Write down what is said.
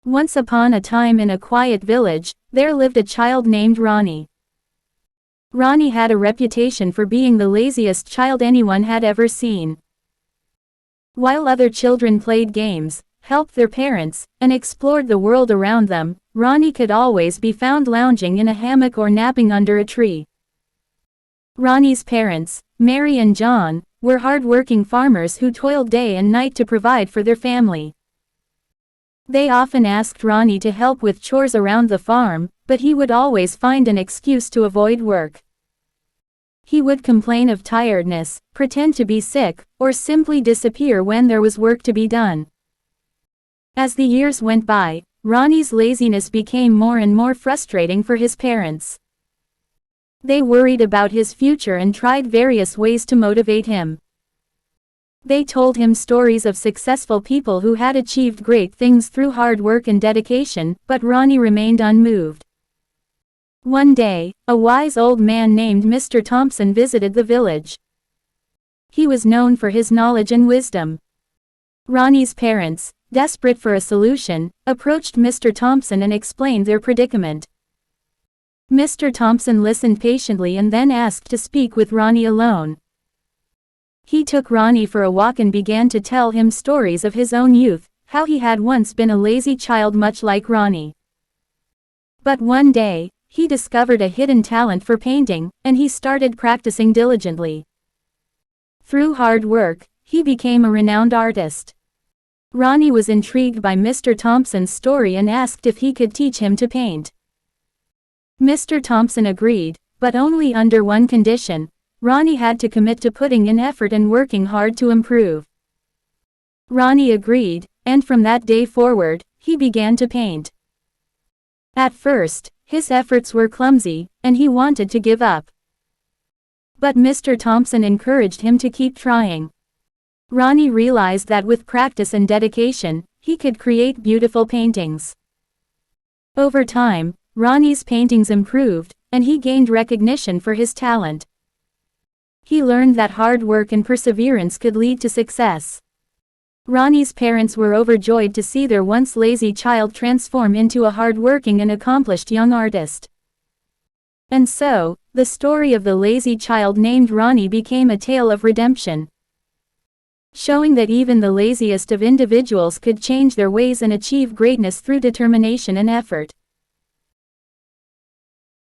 Once upon a time in a quiet village, there lived a child named Ronnie. Ronnie had a reputation for being the laziest child anyone had ever seen. While other children played games, helped their parents, and explored the world around them, Ronnie could always be found lounging in a hammock or napping under a tree. Ronnie's parents, Mary and John, were hard-working farmers who toiled day and night to provide for their family. They often asked Ronnie to help with chores around the farm, but he would always find an excuse to avoid work. He would complain of tiredness, pretend to be sick, or simply disappear when there was work to be done. As the years went by, Ronnie's laziness became more and more frustrating for his parents. They worried about his future and tried various ways to motivate him. They told him stories of successful people who had achieved great things through hard work and dedication, but Ronnie remained unmoved. One day, a wise old man named Mr. Thompson visited the village. He was known for his knowledge and wisdom. Ronnie's parents, desperate for a solution, approached Mr. Thompson and explained their predicament. Mr. Thompson listened patiently and then asked to speak with Ronnie alone. He took Ronnie for a walk and began to tell him stories of his own youth, how he had once been a lazy child much like Ronnie. But one day, he discovered a hidden talent for painting, and he started practicing diligently. Through hard work, he became a renowned artist. Ronnie was intrigued by Mr. Thompson's story and asked if he could teach him to paint. Mr. Thompson agreed, but only under one condition: Ronnie had to commit to putting in effort and working hard to improve. Ronnie agreed, and from that day forward, he began to paint. At first, his efforts were clumsy, and he wanted to give up. But Mr. Thompson encouraged him to keep trying. Ronnie realized that with practice and dedication, he could create beautiful paintings. Over time, Ronnie's paintings improved, and he gained recognition for his talent. He learned that hard work and perseverance could lead to success. Ronnie's parents were overjoyed to see their once lazy child transform into a hard-working and accomplished young artist. And so, the story of the lazy child named Ronnie became a tale of redemption, showing that even the laziest of individuals could change their ways and achieve greatness through determination and effort.